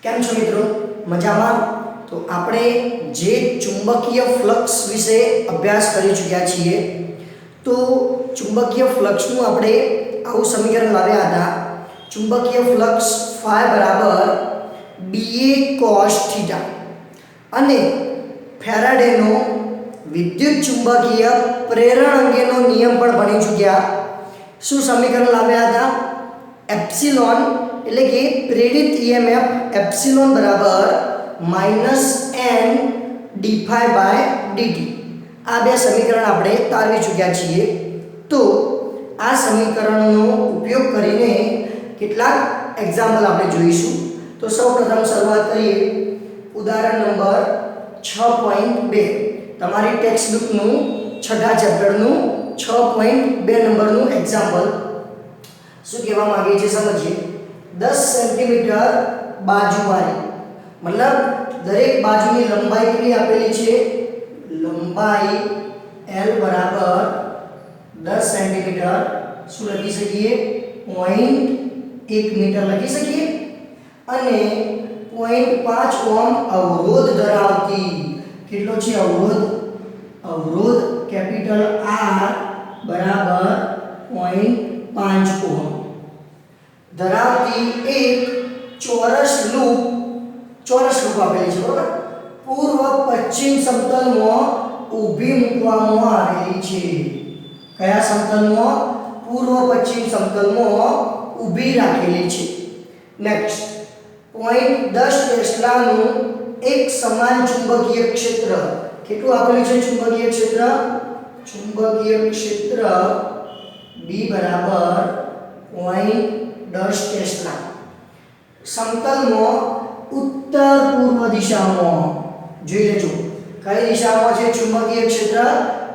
કેમ છો મિત્રો? મજામાં? તો આપણે જે ચુંબકીય ફ્લક્સ વિશે અભ્યાસ કરી ચૂક્યા છીએ, તો ચુંબકીય ફ્લક્સનું આપણે આવું સમીકરણ લાવ્યા હતા. ચુંબકીય ફ્લક્સ phi બરાબર ba cos θ અને ફેરાડેનો વિદ્યુત ચુંબકીય પ્રેરણ અંગેનો નિયમ પણ ભણી ચૂક્યા. શું સમીકરણ લાવ્યા હતા? એપ્સિલોન એટલે કે પ્રેરિત EMF એપ્સિલોન બરાબર -n dφ/dt. આ બે સમીકરણ આપણે તારવી ચૂક્યા છીએ. તો આ સમીકરણનો ઉપયોગ કરીને કેટલાક એક્ઝામ્પલ આપણે જોઈશું. તો સૌપ્રથમ શરૂઆત કરીએ ઉદાહરણ નંબર 6.2. તમારી ટેક્સ્ટ બુકનું છઠ્ઠા ચેપ્ટરનું 6.2 નંબરનું એક્ઝામ્પલ શું કહેવા માંગે છે સમજીએ. 10 સેન્ટીમીટર બાજુવાળી, મતલબ દરેક બાજુની લંબાઈ કેટલી આપેલી છે? લંબાઈ L બરાબર 10 સેન્ટીમીટર. શું લખી શકીએ? 0.1 મીટર લખી શકીએ. અને 0.5 ઓહ્મ અવરોધ ધરાવતી, કેટલો છે અવરોધ? અવરોધ કેપિટલ R બરાબર 0.5 ઓહ્મ ધરાવતી એક ચોરસ લૂપ આપેલી છે, બરોબર? પૂર્વ પશ્ચિમ સમતલમાં ઊભી મૂકવામાં આવેલી છે. કયા સમતલમાં? પૂર્વ પશ્ચિમ સમતલમાં ઊભી રાખેલી છે. નેક્સ્ટ 0.10 ટેસ્લાનું એક સમાન ચુંબકીય ક્ષેત્ર. કેટલું આપેલું છે ચુંબકીય ક્ષેત્ર? ચુંબકીય ક્ષેત્ર B બરાબર 0.10 ટેસ્લા સમતલમાં ઉત્તર પૂર્વ દિશામાં. જોઈ લેજો કઈ દિશામાં છે ચુંબકીય ક્ષેત્ર?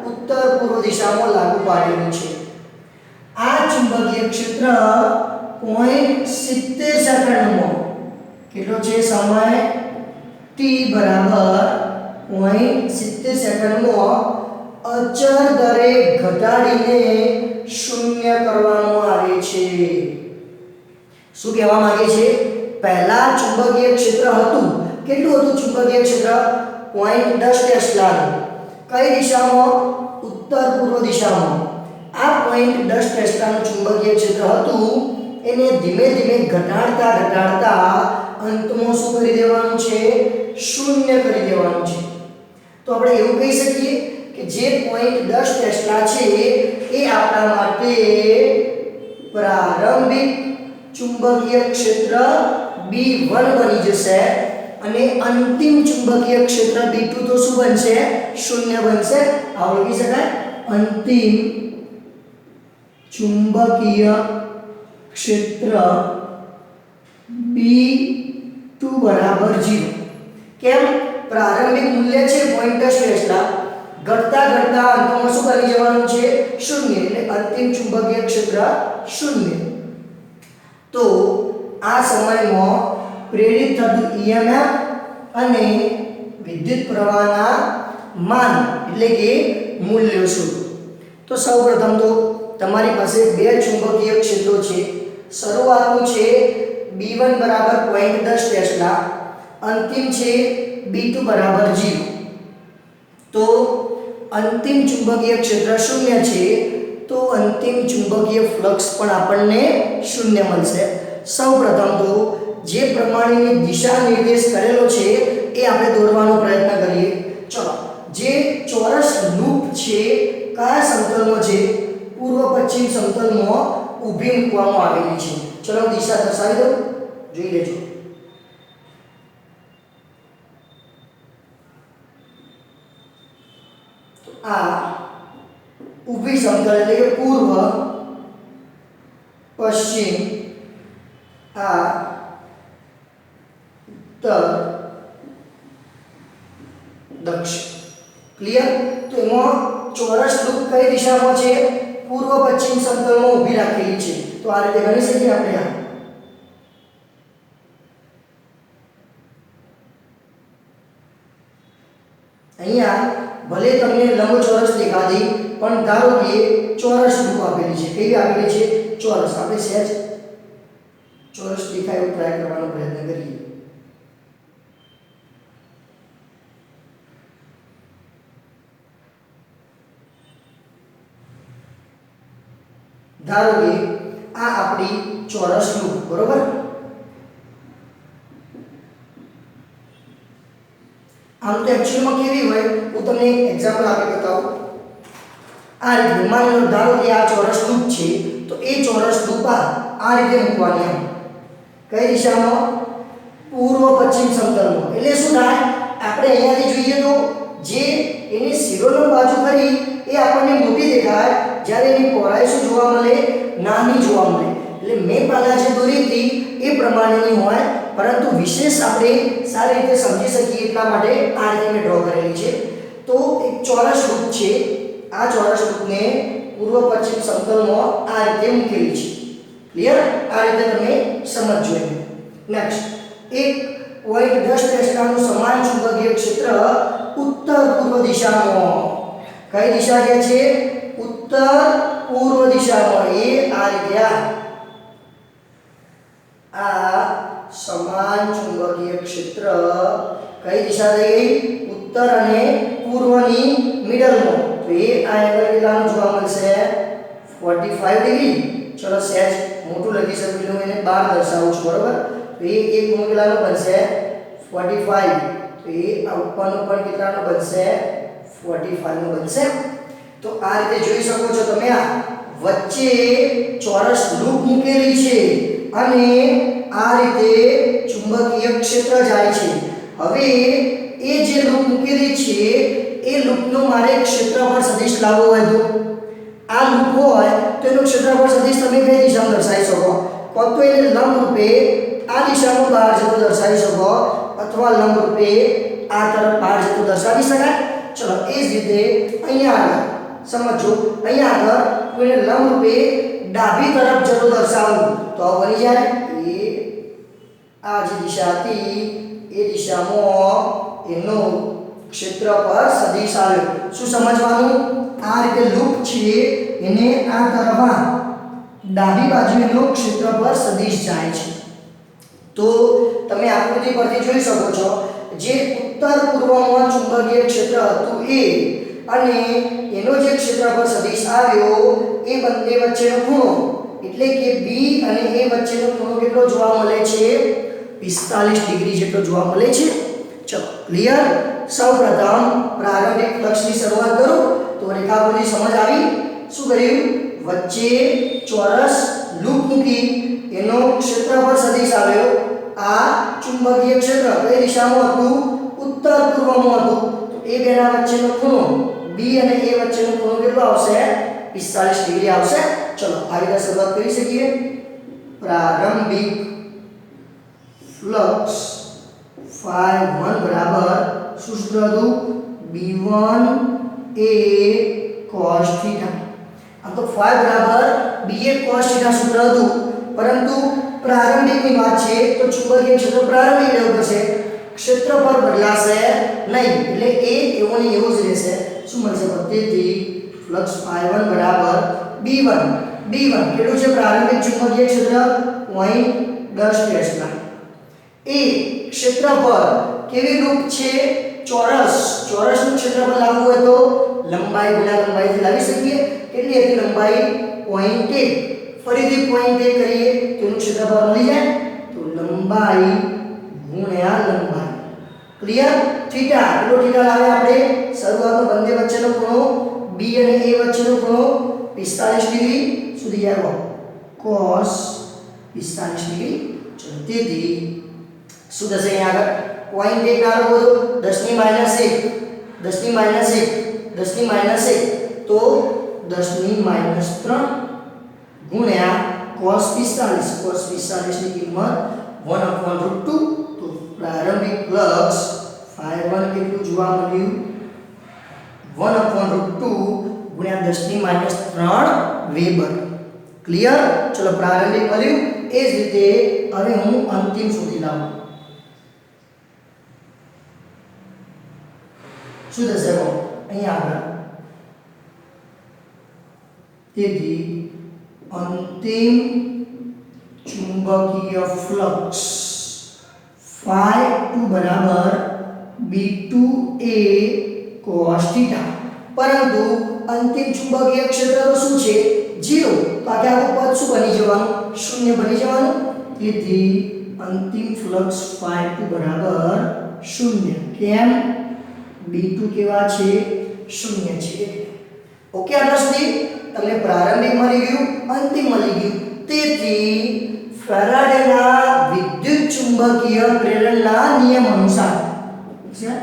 ઉત્તર પૂર્વ દિશામાં લાગુ પાડેલું છે. આ ચુંબકીય ક્ષેત્ર 0.70 સેકન્ડમાં, કેટલો છે સમય? t બરાબર 0.70 સેકન્ડમાં અચળ દરે ઘટાડીને શૂન્ય કરવામાં આવે છે. શું કહેવા માંગે છે? પહેલા ચુંબકીય ક્ષેત્ર હતું, કેટલું હતું ચુંબકીય ક્ષેત્ર? 0.10 ટેસ્લાનું. કઈ દિશામાં? ઉત્તર પૂર્વ દિશામાં. આ 0.10 ટેસ્લાનું ચુંબકીય ક્ષેત્ર હતું, એને ધીમે ધીમે ઘટાડતા અંતમાં શું કરી દેવાનું છે? શૂન્ય કરી દેવાનું છે. તો આપણે એવું કહી શકીએ કે જે 0.10 ટેસ્લા છે એ આપણા માટે પ્રારંભિક ચુંબકીય ક્ષેત્ર B1 બની જશે અને અંતિમ ચુંબકીય ક્ષેત્ર B2 તો શું બનશે? શૂન્ય બનશે. આ લખી શકાય અંતિમ ચુંબકીય ક્ષેત્ર B2 બરાબર 0. કેમ? પ્રારંભિક મૂલ્ય છે 0.10 ટેસ્લા, ઘટતા અંતમાં શું બની જવાનું છે? શૂન્ય. એટલે અંતિમ ચુંબકીય ક્ષેત્ર શૂન્ય. તો આ સમયમાં પ્રેરિત થતું EMF અને વિદ્યુત પ્રવાહના માન એટલે કે મૂલ્યો શું? તો સૌપ્રથમ તો તમારી પાસે બે ચુંબકીય ક્ષેત્રો છે. શરૂઆતનું છે B1 બરાબર 0.10 ટેસ્લા, અંતિમ છે B2 બરાબર 0. તો અંતિમ ચુંબકીય ક્ષેત્ર શૂન્ય છે, તો અંતિમ ચુંબકીય ફ્લક્સ પણ આપણને શૂન્ય મળશે. સૌપ્રથમ તો જે પ્રમાણેની દિશા નિર્દેશ કરેલો છે એ આપણે દોરવાનો પ્રયત્ન કરીએ. ચલો, જે ચોરસ લૂપ છે કયા સમતલમાં છે? પૂર્વ પશ્ચિમ સમતલમાં ઊભી મૂકવામાં આવેલી છે. ચલો દિશા દર્શાવી દઉં, જોઈ લેજો. આ ઊભી સમતલ એટલે કે પૂર્વ પશ્ચિમ, આ ઉત્તર દક્ષિણ. ક્લિયર? તો એમાં ચોરસ લૂપ કઈ દિશામાં છે? પૂર્વ પશ્ચિમ સમતલમાં ઊભી રાખેલી છે. તો આ રીતે ગણી શકીએ આપણે. આ અહીંયા ભલે તમને લંબચોરસ દેખાતી, પણ ધારો કે ચોરસ લૂપ આપેલી છે. કેવી આપેલી છે? ચોરસ. આપણે સહેજ ચોરસ દેખાય એવો ટ્રાય કરવાનો પ્રયત્ન કરીએ. ધારો કે આ આપણી ચોરસ લૂપ, બરોબર? આમ તો એક્ચ્યુઅલમાં કેવી હોય, હું તમને એક એક્ઝામ્પલ આપી બતાવું. આ રીતે માની લો, ધારો કે આ ચોરસ લૂપ છે, તો એ ચોરસ લૂપ આ રીતે મૂકવાની. આમ કઈ દિશામાં? પૂર્વ પશ્ચિમ સમતલમાં. એટલે શું થાય, આપણે અહીંયાથી જોઈએ તો જે એની શિરોલંબ બાજુ ખરી એ આપણને મોટી દેખાય, જ્યારે એની પહોળાઈ શું જોવા મળે? નાની જોવા મળે. એટલે મેં પહેલા જે દોરી હતી એ પ્રમાણેની હોય, પરંતુ વિશેષ આપણે સારી રીતે સમજી શકીએ એટલા માટે આ રીતે મેં ડ્રો કરેલી છે. તો એક ચોરસ લૂપ છે, આ ચોરસ લૂપને પૂર્વ પશ્ચિમ સમતલમાં આ રીતે મૂકેલી છે. ક્લિયર? આ રીતે તમે સમજજો. નેક્સ્ટ, એક પોઈન્ટ 10 ટેસ્લાનું સમાન ચુંબકીય ક્ષેત્ર ઉત્તર પૂર્વ દિશામાં. કઈ દિશા કે છે? ઉત્તર પૂર્વ દિશામાં. એ આ રીતે આ સમાન ચુંબકીય ક્ષેત્ર કઈ દિશા થઈ ગઈ? ઉત્તર અને પૂર્વની મિડલમાં. તો એ આ એંગલ કેટલાનું જોવા મળશે? 45 ડિગ્રી. ચલો સહેજ મોટું લખી શકું છું, એને 12 દર્શાવું છું, બરોબર? તો એ એક ખૂણો કેટલાનો બનશે? 45. તો એ આ ઉપરનો પણ કેટલાનો બનશે? 45 નો બનશે. તો આ રીતે જોઈ શકો છો તમે, આ વચ્ચે ચોરસ લૂપ મૂકેલી છે અને આ રીતે ચુંબકીય ક્ષેત્ર જાય છે. હવે એ જે લૂપ મૂકેલી છે એ લૂપનો મારે ક્ષેત્રફળ સદિશ લાવવો હોય તો આ લૂપ હોય તો એનો ક્ષેત્રફળ સદિશ તમે કઈ દિશામાં દર્શાવી શકો? કાં તો એને લંબ રૂપે આ દિશામાં બહાર જતો દર્શાવી શકો, અથવા લંબ રૂપે આ તરફ બહાર જતો દર્શાવી શકાય. ચલો એ જ રીતે અહીંયા આગળ સમજો, અહીંયા આગળ કોઈને લંબ રૂપે ડાબી તરફ જતો દર્શાવું તો બની જાય એ આ જે દિશા હતી એ દિશામાં એનો ક્ષેત્રફળ સદિશ આવ્યો. શું સમજવાનું? આ રીતે લૂપ છે એને આ તરફ ડાબી બાજુ એનો ક્ષેત્રફળ સદિશ જાય છે. તો તમે આકૃતિ પરથી જોઈ શકો છો, જે ઉત્તર પૂર્વમાં ચુંબકીય ક્ષેત્ર હતું એ અને એનો જે ક્ષેત્રફળ સદિશ આવ્યો એ બંને વચ્ચેનો ખૂણો, એટલે કે B અને A વચ્ચેનો ખૂણો કેટલો જોવા મળે છે? 45 ડિગ્રી જેટલો જોવા મળે છે. ચલો ક્લિયર? સૌપ્રથમ પ્રારંભિક ફ્લક્સની શરૂઆત કરો. તો રેખાકૃતિ સમજ આવી? શું કર્યું? વચ્ચે ચોરસ લૂપ મૂકી, એનો ક્ષેત્રફળ સદિશ આવ્યો. આ ચુંબકીય ક્ષેત્ર કઈ દિશામાં હતું? ઉત્તર પૂર્વમાં હતું. તો એ બેના વચ્ચેનો ખૂણો B અને A વચ્ચેનો ખૂણો કેટલો આવશે? 45 ડિગ્રી આવશે. ચલો આવી રીતે શરૂઆત કરી શકીએ. પ્રારંભિક ફ્લક્સ phi1 બરાબર શું સૂત્ર હતું? B1 A cos θ. આમ તો phi બરાબર BA cos θ સૂત્ર હતું, પરંતુ પ્રારંભિકની વાત છે તો ચુંબકીય ક્ષેત્ર પ્રારંભિક રહેવું પડશે, ક્ષેત્રફળ બદલાશે નહીં, એટલે એ એવો ને એવું જ રહેશે. શું મળશે? તેથી ફ્લક્સ phi1 બરાબર B1 કેટલું છે? પ્રારંભિક ચુંબકીય ક્ષેત્ર 0.10 ટેસ્લા. એ ક્ષેત્રફળ કેવી લૂપ છે? ચોરસનું ક્ષેત્રફળ લાવવું હોય તો લંબાઈ ગુણ્યા લંબાઈથી લાવી શકીએ. કેટલી હતી લંબાઈ? 0.1. ફરીથી 0.1 કરીએ તો એનું ક્ષેત્રફળ મળી જાય. તો લંબાઈ ગુણ્યા લંબાઈ. ક્લિયર? થીટા કેટલો થીટા લાવે આપણે? શરૂઆતનો બંને વચ્ચેનો ખૂણો B અને A વચ્ચેનો ખૂણો 45 ડિગ્રી સુધી આવ્યો, cos 45 ડિગ્રી. ચલો તેથી શું થશે? અહીંયા આગળ 0.1 ના લોકો 10 ની માઈનસ 1 તો 10 ની માઈનસ 3 ગુણ્યા cos 45 ની કિંમત 1/√2. તો પ્રારંભિક ફ્લક્સ phi1 કેટલું જોવા મળ્યું? 1/√2 ગુણ્યા 10 ની માઈનસ 3 વેબર. ક્લિયર? ચલો પ્રારંભિક મળ્યું. એ જ રીતે હવે હું અંતિમ શોધી લાવું. શું થશે? અહીંયા આગળ તેથી અંતિમ ચુંબકીય ફ્લક્સ phi2 બરાબર B2A cos θ. પરંતુ અંતિમ ચુંબકીય ક્ષેત્ર તો શું છે? 0 તો આ આખું પદ શું બની જવાનું શૂન્ય બની જવાનું તેથી અંતિમ ફ્લક્સ phi2 બરાબર શૂન્ય કેમ b2 કેવા છે શૂન્ય છે ઓકે આટલા સુધી તમને પ્રારંભિક મળી ગયું અંતિમ મળી ગયું તેથી ફેરાડેના વિદ્યુત ચુંબકીય પ્રેરણના નિયમ અનુસાર છે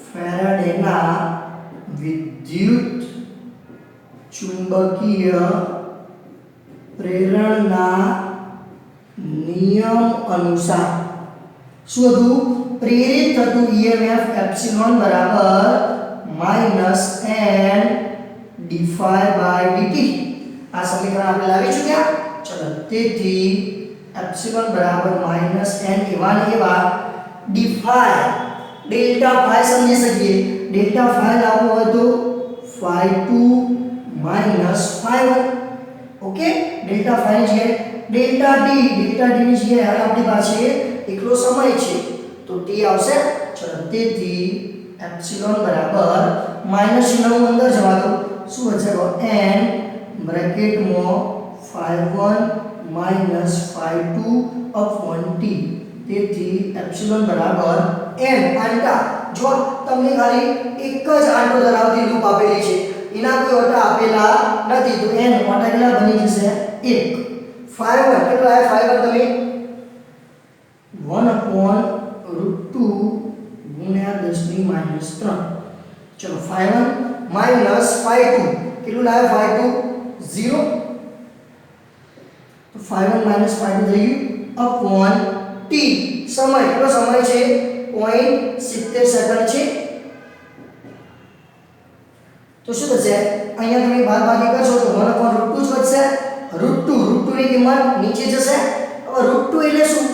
ફેરાડેના વિદ્યુત ચુંબકીય પ્રેરણના નિયમ અનુસાર શું હતું પ્રેરિત થતું EMF એપ્સિલોન બરાબર -n d∅dt આ સમીકરણ આપણે લાવી ચૂક્યા ચલો તેથી એપ્સિલોન બરાબર -n એવા ને એવા d∅ ડેલ્ટા phi સમજી શકીએ ડેલ્ટા phi લાવવો હોય તો phi2 phi1 okay delta phi ની જગ્યાએ ડેલ્ટા d ની જગ્યાએ આપણી પાસે એકલો સમય છે તો t આવશે ચલો તેથી એપ્સિલોન બરાબર માઈનસ ચિહ્ન અંદર જવા દો શું હશે n બ્રેકેટમાં phi1 phi2 upon t તેથી એપ્સિલોન બરાબર n આંટા જો તમને ખાલી એક જ આંટો ધરાવતી લૂપ આપેલી છે એના કોઈ ઓટા આપેલા નથી તો n ઓટા કેટલા બની જશે 1 phi1 કેટલો આવે phi1 તમે 1 upon √2 ગુણ્યા 10 ની -3 ચલો phi1 phi2 કેટલું લાવે phi2 0 તો phi1 phi2 થઈ ગયું upon t સમય કેટલો સમય છે 0.70 સેકન્ડ છે તો શું થશે અહીંયા તમે બાદબાકી કરશો તો 1 upon √2 જ વધશે √2 ની કિંમત નીચે જશે હવે √2 એટલે શું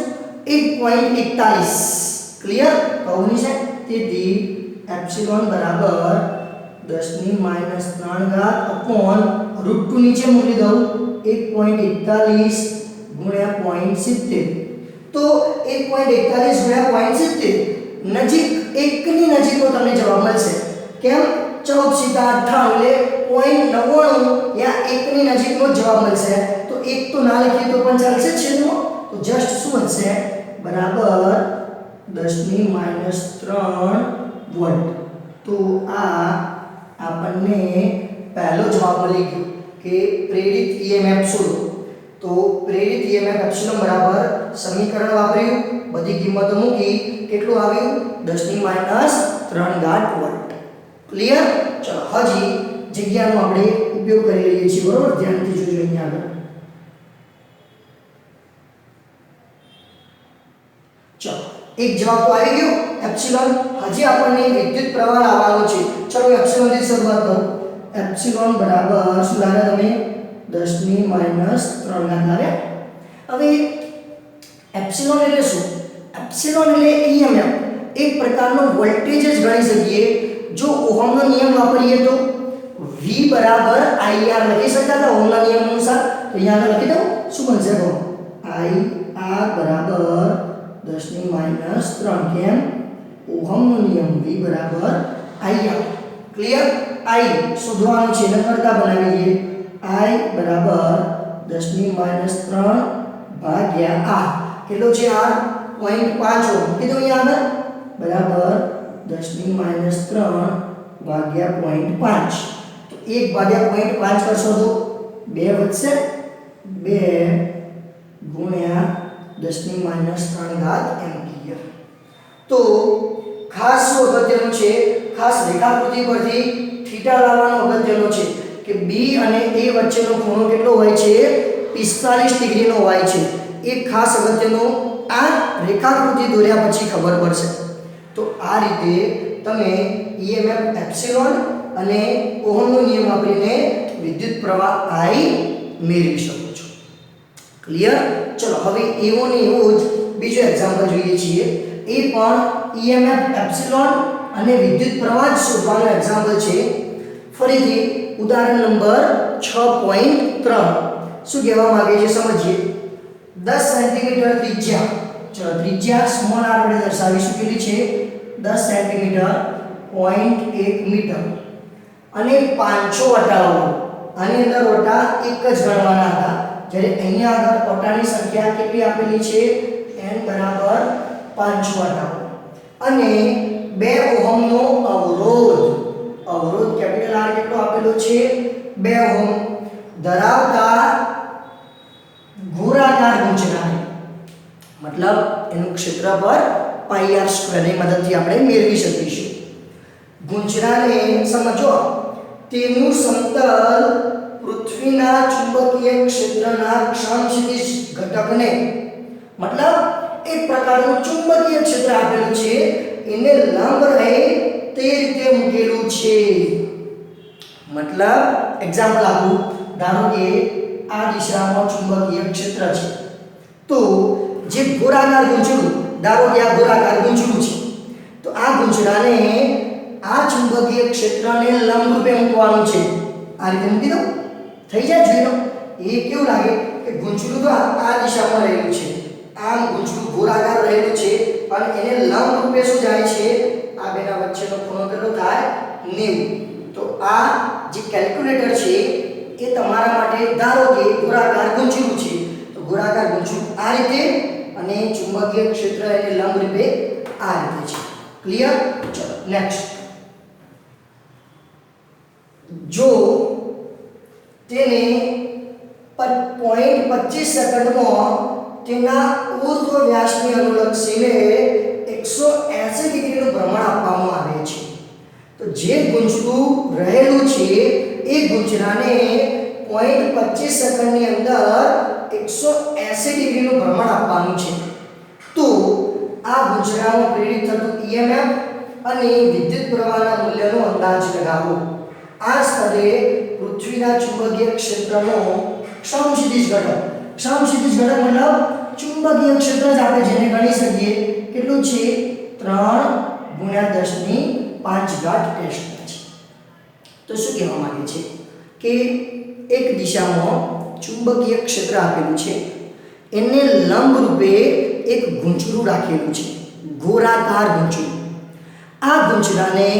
1.41 ક્લિયર કહું છે તેથી એપ્સિલોન બરાબર 10 ની -3 ઘાત upon √2 નીચે મૂકી દઉં 1.41 ગુણ્યા 0.70 તો 1.41 ગુણ્યા 0.70 નજીક 1 ની નજીકનો તમને જવાબ મળશે કેમ 14 એટલે 0.99 યા 1 ની નજીકનો જવાબ મળશે તો 1 તો ના લખીએ તો પણ ચાલશે છેદમાં તો જસ્ટ શું હશે બરાબર 10 ની -3 વોલ્ટ તો આ આપણને પહેલો જવાબ મળી ગયો કે પ્રેરિત EMF શોધો તો પ્રેરિત EMF એપ્સિલોન બરાબર સમીકરણ વાપર્યું બધી કિંમતો મૂકી કેટલું આવ્યું 10 ની -3 વોલ્ટ ક્લિયર ચલો હજી જગ્યાનો આપણે ઉપયોગ કરી લઈએ છીએ બરોબર ધ્યાનથી જોજો અહીંયા આગળ ચલો એક જવાબ તો આવી ગયો એપ્સિલોન હજી આપણને વિદ્યુત પ્રવાહ લાવવાનો છે ચલો એપ્સિલોન થી શરૂઆત કરો એપ્સિલોન બરાબર શું લાગે તમે 10 ની -3 લાગે હવે એપ્સિલોન એટલે શું એપ્સિલોન એટલે EMF એક પ્રકારનો વોલ્ટેજ જ ગણી શકીએ જો ઓહમનો નિયમ વાપરીએ તો V બરાબર IR લખી શકાતા ઓહમના નિયમ અનુસાર તો અહીંયા આગળ લખી દઉં શું બનશે કહો IR બરાબર 10 ની -3 કેમ ઓહમનો નિયમ V બરાબર IR ક્લિયર I શોધવાનું છે એટલે કરતા બનાવી દઈએ I બરાબર 10 ની -3 ભાગ્યા R કેટલો છે R 0.5 ઓહમ કીધું અહીંયા આગળ બરાબર 10 ની -3 ભાગ્યા 0.5 તો 1 ભાગ્યા 0.5 કરશો તો 2 વધશે 2 ગુણ્યા 10 ની -3 ઘાત એમ્પિયર તો ખાસ અગત્યનું છે ખાસ રેખાકૃતિ પરથી થીટા લાવવાનો અગત્યનો છે કે B અને A વચ્ચેનો ખૂણો કેટલો હોય છે 45 ડિગ્રીનો હોય છે એક ખાસ અગત્યનો આ રેખાકૃતિ દોર્યા પછી ખબર પડશે તો આ રીતે તમે EMF એપ્સિલોન અને ઓહમનો નિયમ વાપરીને વિદ્યુત પ્રવાહ I મેળવી શકો છો ક્લિયર ચલો હવે એવો ને એવો જ બીજો એક્ઝામ્પલ જોઈએ છીએ એ પણ EMF એપ્સિલોન અને વિદ્યુત પ્રવાહ શોધવાનો એક્ઝામ્પલ છે ફરીથી ઉદાહરણ નંબર 6.3 શું કહેવા માંગે છે સમજીએ 10 સેન્ટીમીટર ત્રિજ્યા ચલો ત્રિજ્યા સ્મોલ r વડે દર્શાવીશું કેટલી છે 10 સેન્ટીમીટર 0.1 મીટર અને 500 વટાવો આની અંદર ઓટા એક જ ગણવાના હતા, જ્યારે અહીંયા આગળ ઓટાની સંખ્યા કેટલી આપેલી છે n બરાબર 5 ઓટા અને 2 ઓહમનો અવરોધ કેપિટલ R કેટલો આપેલો છે 2 ઓહમ ધરાવતા ગોળાકાર ગુંચરાને, મતલબ એનું ક્ષેત્રફળ પાઈ r સ્ક્વેર ની મદદથી આપણે મેળવી શકીશું. ગુંચરાને સમજો, તેનું સમતલ પૃથ્વીના ચુંબકીય ક્ષેત્રના ક્ષણક્ષિતિજ ઘટકને, મતલબ એક પ્રકારનું ચુંબકીય ક્ષેત્ર આપેલું છે, એને લંબ રહે તે રીતે મૂકેલું છે. મતલબ એક્ઝામ્પલ આપું, ધારો કે આ દિશામાં ચુંબકીય ક્ષેત્ર છે, તો જે ગોળાકાર ગુંચડું, ધારો કે આ ગોળાકાર ગુંચડું છે, તો આ ગુંચડાને આ ચુંબકીય ક્ષેત્રને લંબ રૂપે મૂકવાનું છે. આ રીતે મૂકી દો, થઈ જાય. જોઈ લો, એ કેવું લાગે કે ગુંચડું તો આ દિશામાં રહેલું છે, આમ ગુંચડું ગોળાકાર રહેલું છે અને એને લંબ રૂપે શું જાય છે, આ બેના વચ્ચેનો ખૂણો કેટલો થાય 90. તો આ જે કેલ્ક્યુલેટર છે એ તમારા માટે, ધારો કે ગોળાકાર ગુંચડું છે, તો ગોળાકાર ગુંચડું આ રીતે અને ચુંબકીય ક્ષેત્ર એને લંબ રૂપે આ રીતે છે. ક્લિયર? ચલો નેક્સ્ટ. જો તેને 0.25 સેકન્ડમાં તેના ઉર્ધ્વ વ્યાસની અનુલક્ષીને 180 ડિગ્રીનું ભ્રમણ આપવામાં આવે છે, તો જે ગુંચડું રહેલું છે એ ગુંચરાને 0.25 સેકન્ડની અંદર 180 ડિગ્રીનું ભ્રમણ આપવાનું છે. તો આ ગુંચરામાં પ્રેરિત થતું EMF અને વિદ્યુત પ્રવાહના મૂલ્યનો અંદાજ લગાવો. આ સ્તરે પૃથ્વીના ચુંબકીય ક્ષેત્રનો ક્ષણક્ષિતિજ ઘટક, ક્ષણક્ષિતિજ ઘટક મતલબ ચુંબકીય ક્ષેત્ર જ આપણે જેને ગણી શકીએ, કેટલું છે 3 × 10⁵ છે. તો શું કહેવા માંગે છે કે એક દિશામાં ચુંબકીય ક્ષેત્ર આપેલું છે, એને લંબ રૂપે એક ગુંચડું રાખેલું છે, ગોળાકાર ગુંચડું. આ ગુંચડાને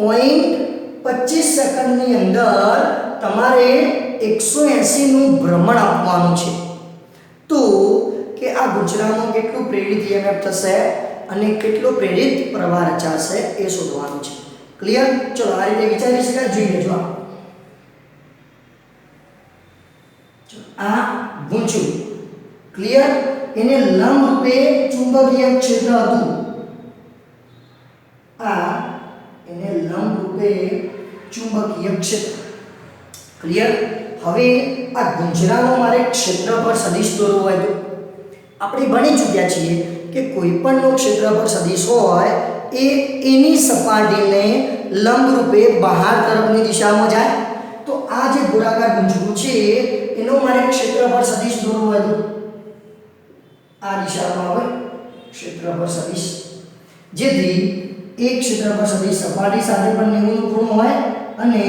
0.25 સેકન્ડની અંદર તમારે 180 નું ભ્રમણ આપવાનું છે. તો કે આ ગુંચડામાં કેટલું પ્રેરિત EMF થશે અને કેટલો પ્રેરિત પ્રવાહ રચાશે એ શોધવાનું છે. ક્લિયર? ચલો આ રીતે વિચારી શકાય, જોઈ લેજો. આ ગુંચડું ક્લિયર, એને લંબ રૂપે ચુંબકીય ક્ષેત્ર હતું, આ એને લંબ રૂપે ચુંબકીય ક્ષેત્ર. ક્લિયર? હવે આ ગુંચરાનો મારે ક્ષેત્રફળ સદિશ દોરવો હોય તો આપણે ભણી ચૂક્યા છીએ કે કોઈ પણનો ક્ષેત્રફળ સદિશ હોય એ એની સપાટીને લંબ રૂપે બહાર તરફની દિશામાં જાય. તો આ જે ગોળાકાર ગુંચડું છે એનો મારે ક્ષેત્રફળ સદિશ દોરવો હોય તો આ દિશામાં હોય ક્ષેત્રફળ સદિશ, જેથી એક ક્ષેત્રફળ સદિશ સપાટી સાથે પણ 90 નું ખૂણો હોય અને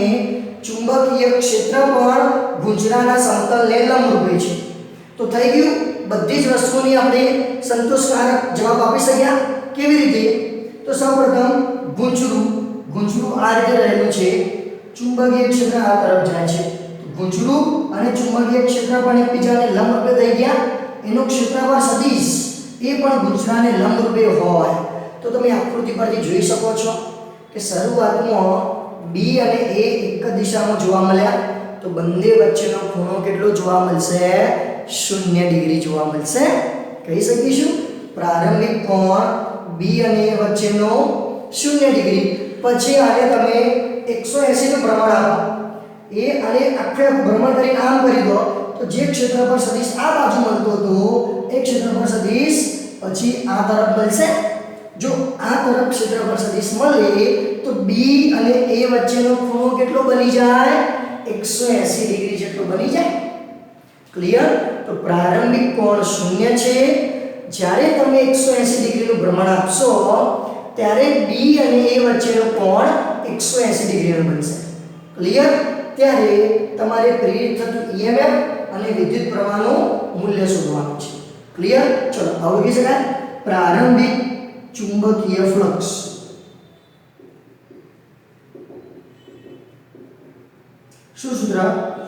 ચુંબકીય ક્ષેત્ર પણ ગુંચરાના સમતલને લંબરૂપે છે. તો થઈ ગયું, બધી જ વસ્તુઓની આપણે સંતોષકારક જવાબ આપી શક્યા. કેવી રીતે? તો સૌપ્રથમ ગુંચડું આ રીતે રહેલું છે, ચુંબકીય ક્ષેત્ર આ તરફ જાય છે, તો ગુંચડું અને ચુંબકીય ક્ષેત્ર પણ એકબીજાને લંબરૂપે થઈ ગયા. એનો ક્ષેત્રફળ સદિશ એ પણ ગુંચરાને લંબરૂપે હોય. તો તમે આકૃતિ પરથી જોઈ શકો છો કે શરૂઆતમાં B અને A એક જ દિશામાં જોવા મળ્યા, તો બંને વચ્ચેનો ખૂણો કેટલો જોવા મળશે? 0 ડિગ્રી જોવા મળશે. કહી શકીશું પ્રારંભિક કોણ B અને A વચ્ચેનો 0 ડિગ્રી. પછી આને તમે 180 નું ભ્રમણ આપો, એ આને આખે ભ્રમણ કરીને આમ કરી દો, તો જે ક્ષેત્રફળ સદિશ આ બાજુ મળતો હતો એ ક્ષેત્રફળ સદિશ પછી આ તરફ મળશે. જો આ તરફ ક્ષેત્રફળ સદિશ મળે તો B અને A વચ્ચેનો ખૂણો કેટલો બની જાય? 180 ડિગ્રી જેટલો બની જાય. ક્લિયર? તો પ્રારંભિક કોણ 0 છે, જ્યારે તમે 180 ડિગ્રીનું ભ્રમણ આપશો ત્યારે B અને A વચ્ચેનો કોણ 180 ડિગ્રીનો બનશે. ક્લિયર? ત્યારે તમારે પ્રેરિત થતું EMF અને વિદ્યુત પ્રવાહનું મૂલ્ય શોધવાનું છે. ક્લિયર? ચલો આવું કહી શકાય પ્રારંભિક ચુંબકીય ફ્લક્સ. શું સૂત્ર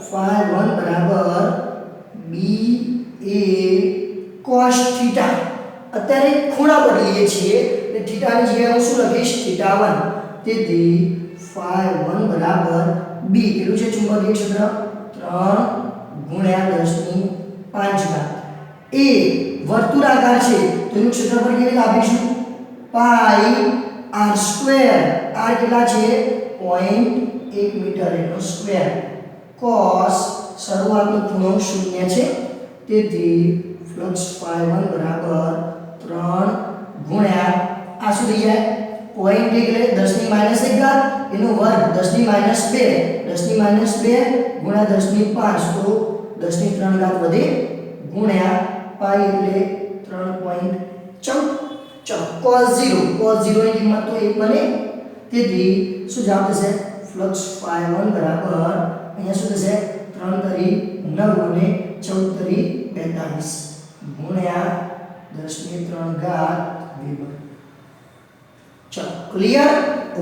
phi 1 બરાબર b a cos થીટા. અત્યારે ખૂણા બદલીએ છીએ એટલે થીટાની જગ્યાએ હું શું લખીશ થીટા 1. તેથી phi 1 બરાબર b કેટલું છે ચુંબકીય ક્ષેત્ર 3 ગુણ્યા 10 ની 5 ઘાત. a વર્તુળાકાર છે તો એનું ક્ષેત્રફળ કેવી રીતે આપીશું પાઈ r સ્ક્વેર. r કેટલા છે 0.1 મીટર એનો સ્ક્વેર. cos શરૂઆતનો ખૂણો 0 છે તેથી ફ્લક્સ phi 1 બરાબર 3 ગુણ્યા આ શું થઈ જાય 0.1 એટલે 10 ની -1 ઘાત એનો વર્ગ 10 ની -2 10 ની -2 ગુણ્યા 10 ની 5 તો 10 ની 3 ઘાત વધે ગુણ્યા પાઈ એટલે 3.14. ચલો cos 0 ની કિંમત તો 1 બને તેથી શું જવાબ થશે ફ્લક્સ phi 1 બરાબર અહીંયા શું થશે 3 તરી 9 અને 14 તરી 42 ગુણ્યા 10 ની 3 ઘાત વેબર. ચલો ક્લિયર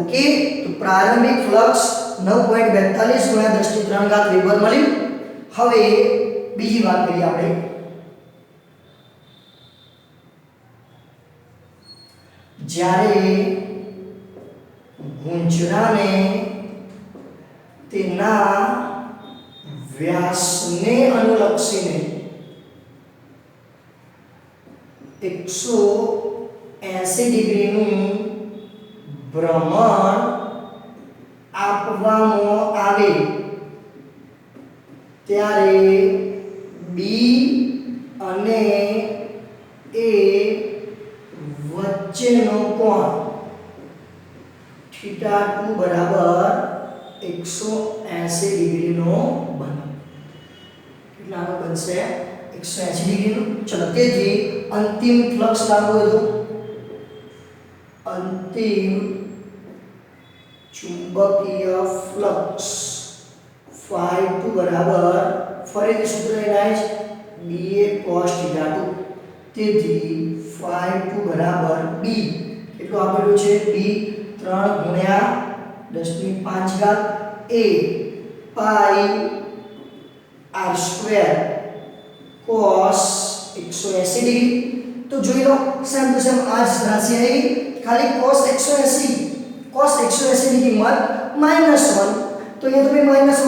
ઓકે. તો પ્રારંભિક ફ્લક્સ 9.42 ગુણ્યા 10 ની 3 ઘાત વેબર મળ્યું. હવે બીજી વાત કરીએ આપણે. જ્યારે ગુંજરાને તેના વ્યાસને અનુલક્ષીને 180 ડિગ્રીનું ભ્રમણ આપવામાં આવે ત્યારે b અને a વચ્ચેનો કોણ થીટા 2 બરાબર 180 ડિગ્રીનો બને. કેટલાનો બનશે 180 ડિગ્રીનો. ચલો તેથી અંતિમ ફ્લક્સ લાગુ હતું અંતિમ ચુંબકીય ફ્લક્સ phi 2 બરાબર ફરીથી સૂત્ર એના જ ba cos થીટા 2. તેથી phi 2 બરાબર b કેટલું આપેલું છે b 3 ગુણ્યા 10 ની 5 ઘાત a pi r square cos 180 degree. તો જોઈ લો સેમ ટુ સેમ આ જ રાશિ આવી ખાલી cos 180 ની કિંમત -1 તો અહીંયા તમે -1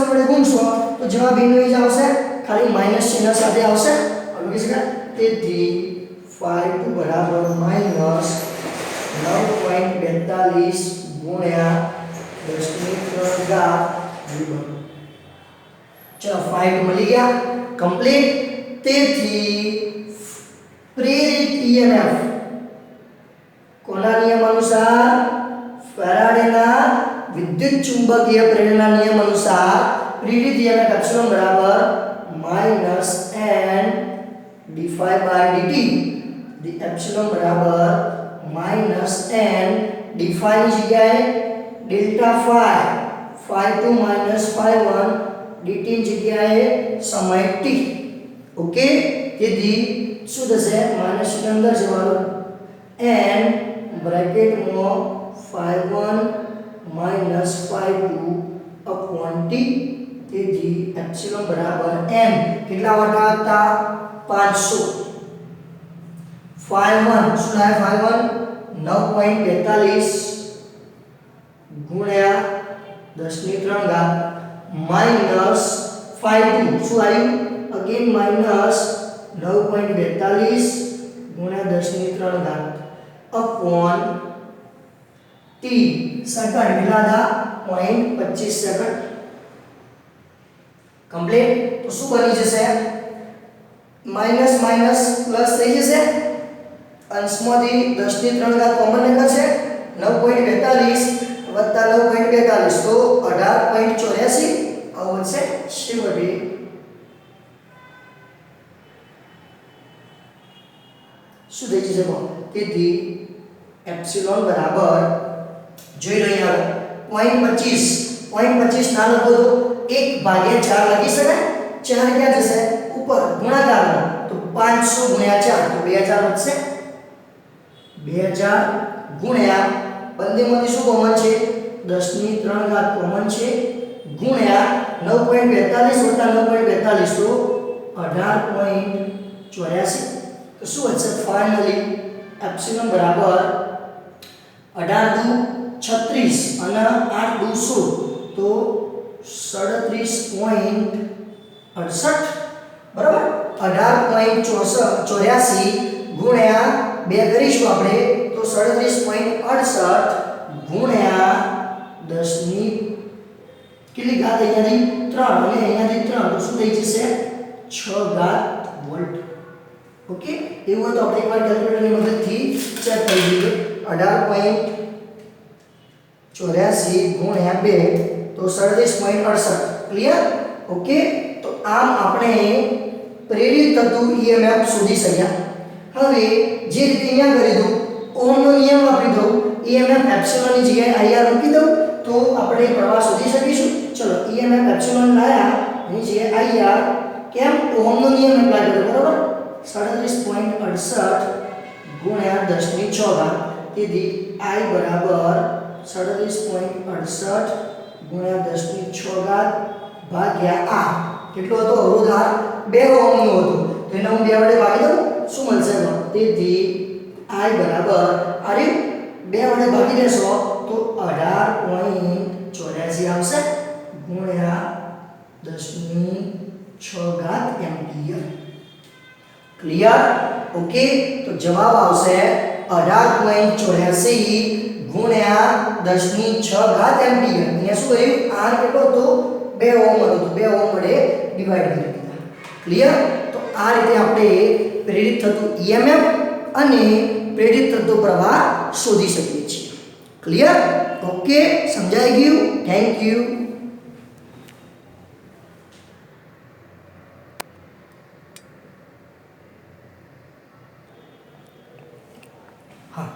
વડે ગુણશો તો જવાબ એનો જ આવશે ખાલી માઈનસ ચિહ્ન સાથે આવશે. લખી શકાય. તેથી phi 2 બરાબર -9.42 ગુણ્યા 10 ની 3 ઘાત વેબર. ચલો phi 2 મળી ગયા કમ્પ્લીટ. તેથી પ્રેરિત EMF કોના નિયમ અનુસાર ફેરાડેના વિદ્યુત ચુંબકીય પ્રેરણા નિયમ અનુસાર પ્રેરિત EMF એપ્સિલોન બરાબર -n d∅dt. the એપ્સિલોન બરાબર -n d∅ ની જગ્યાએ ડેલ્ટા phi 2 phi 1 dt ની જગ્યાએ સમય t. ઓકે. તેથી શું થશે માઈનસ ની અંદર જવાનું n બ્રેકેટમાં phi 1 phi 2 upon t. તેથી એપ્સિલોન બરાબર n કેટલા વાટા હતા 500. phi 1 શું થાય phi 1 9.42 ગુણ્યા 10 ની 3 ઘાત માઈનસ phi 2 શું આવ્યું અગેન માઈનસ 9.42 ગુણ્યા 10 ની 3 ઘાત upon t સેકન્ડ મિલાદા 0.25 સેકન્ડ. કમ્પ્લીટ. તો શું બની જશે માઈનસ માઈનસ પ્લસ થઈ જશે. અંશમાંથી 10 ની 3 ઘાત કોમન નીકળશે 9.42 વત્તા 9.42 તો 18.84 આવું છે છેવટે શું થઈ જશે. તેથી એપ્સિલોન બરાબર જોઈ લઈએ હવે 0.25 ના લખો તો 1/4 લખી શકાય. 4 ક્યાં જશે ઉપર ગુણાકારમાં તો 500 ગુણ્યા 4 તો 2000 વધશે. 2000 ગુણ્યા બંનેમાંથી શું કોમન છે 10 ની 3 ઘાત કોમન છે ગુણ્યા 9.42 વત્તા 9.42 તો 18.84 તો શું વધશે ફાઇનલી એપ્સિલોન બરાબર 18 દુ 36 અને 8 દુ 16 તો 37.68 બરાબર 18.84 ગુણ્યા 2 કરીશું આપણે તો 37.68 ગુણ્યા 10 ની કેટલી ઘાત અહીંયાથી 3 અને અહીંયાથી 3 તો શું થઈ જશે 6 ઘાત વોલ્ટ ઓકે એવું તો આપણે એકવાર કેલ્ક્યુલેટરની મદદથી ચેક કરી લઈએ 18.84 ગુણ્યા 2 તો 37.68 ક્લિયર ઓકે તો આમ આપણે પ્રેરિત થતું EMF શોધી શક્યા હવે જે રીતે અહીંયા કરી દઉં ઓહમનો નિયમ વાપરી દઉં EMF એપ્સિલોનની જગ્યાએ IR મૂકી દઉં તો આપણે પ્રવાહ શોધી શકીશું ચલો EMF એપ્સિલોન લાયા એની જગ્યાએ IR કેમ ઓહમનો નિયમ એપ્લાય કર્યો બરાબર 37.68 ગુણ્યા 10 ની 6 તેથી I બરાબર 37.68 ગુણ્યા 10 ની 6 ભાગ્યા આ કેટલો હતો અવરોધ R 2 ઓહમનો હતો તો એને હું 2 વડે ભાગી દઉં શું મળશે તેથી I બરાબર આરે 2 વડે ભાગી દેશો તો 18.84 આવશે ગુણ્યા 10 ની 6 એમ્પિયર ક્લિયર ઓકે તો જવાબ આવશે 18.84 ગુણ્યા 10 ની 6 એમ્પિયર અહીંયા શું કહ્યું R કેટલો હતો 2 ઓહમ હતો તો 2 ઓહમ વડે ડિવાઈડ કરી દીધા ક્લિયર તો આ રીતે આપણે પ્રેરિત થતું EMF અને પ્રેરિત થતો પ્રવાહ શોધી શકીએ છીએ ક્લિયર ઓકે સમજાઈ ગયું થેન્ક યુ હા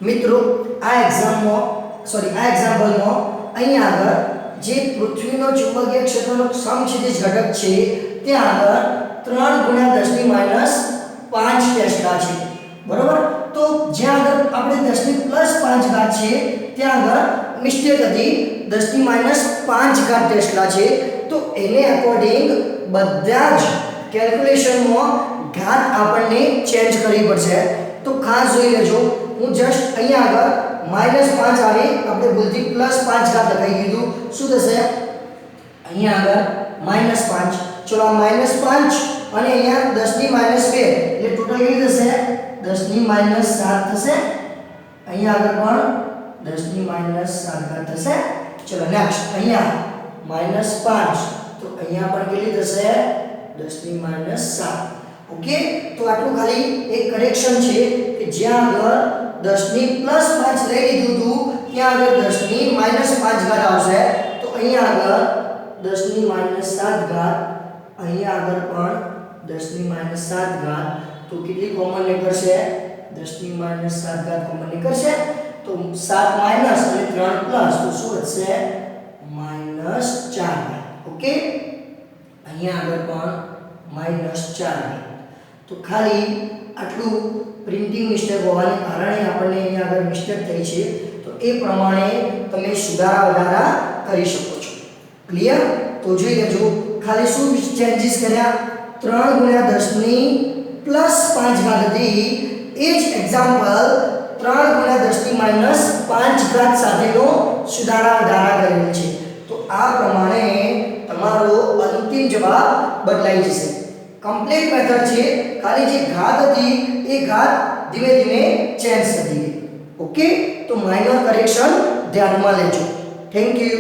મિત્રો આ એક્ઝામ્પલમાં અહીં આગળ જે પૃથ્વીનો ચુંબકીય ક્ષેત્રનો સમક્ષિતિજ ઘટક છે ત્યાં આગળ 3 × 10 ની -5 ટેસ્લા છે બરોબર તો જ્યાં આગળ આપણે 10 ની +5 ઘાત છે ત્યાં આગળ મિસ્ટેક હતી 10 ની -5 ઘાત ટેસ્લા છે તો એને અકોર્ડિંગ બધા જ કેલ્ક્યુલેશનમાં ઘાત આપણને ચેન્જ કરવી પડશે તો ખાસ જોઈ લેજો હું જસ્ટ અહીંયા આગળ -5 આવે આપણે ભૂલથી +5 ઘાત લખાઈ દીધું શું થશે અહીંયા આગળ -5 ચલો -5 અને અહીંયા 10 ની -2 એટલે ટોટલ કેટલી થશે 10 ની -7 થશે અહીંયા આગળ પણ 10 ની -7 થશે ચલો નેક્સ્ટ અહીંયા -5 તો અહીંયા પણ કેટલી થશે 10 ની -7 ઓકે તો આટલું ખાલી એક કરેક્શન છે કે જ્યાં આગળ 10 ની +5 લઈ લીધું હતું ત્યાં આગળ 10 ની -5 ઘાત આવશે તો અહીંયા આગળ 10 ની -7 ઘાત અહીંયા આગળ પણ 10 ની -7 ઘાત તો કેટલી કોમન નીકળશે 10 ની -7 ઘાત કોમન નીકળશે તો 7 માઈનસ અને 3 પ્લસ તો શું વધશે -4 ઓકે અહીંયા આગળ પણ -4 તો ખાલી આટલું પ્રિન્ટિંગ મિસ્ટેક હોવાને કારણે આપણને અહીંયા આગળ મિસ્ટેક થઈ છે તો એ પ્રમાણે તમે સુધારા વધારા કરી શકો છો ક્લિયર તો જોઈ લેજો ખાલી શું ચેન્જીસ કર્યા 3 × 10 ની +5 ઘાત હતી એ જ એક્ઝામ્પલ 3 × 10 ની -5 ઘાત સાથેનો સુધારા વધારા કરેલ છે તો આ પ્રમાણે તમારો અંતિમ જવાબ બદલાઈ જશે કમ્પ્લીટ મેથડ છે ખાલી જે ઘાત હતી એ ઘાત ધીમે ધીમે ચેન્જ થતી ગઈ ઓકે તો માઇનર કરેક્શન ધ્યાનમાં લેજો થેન્ક યુ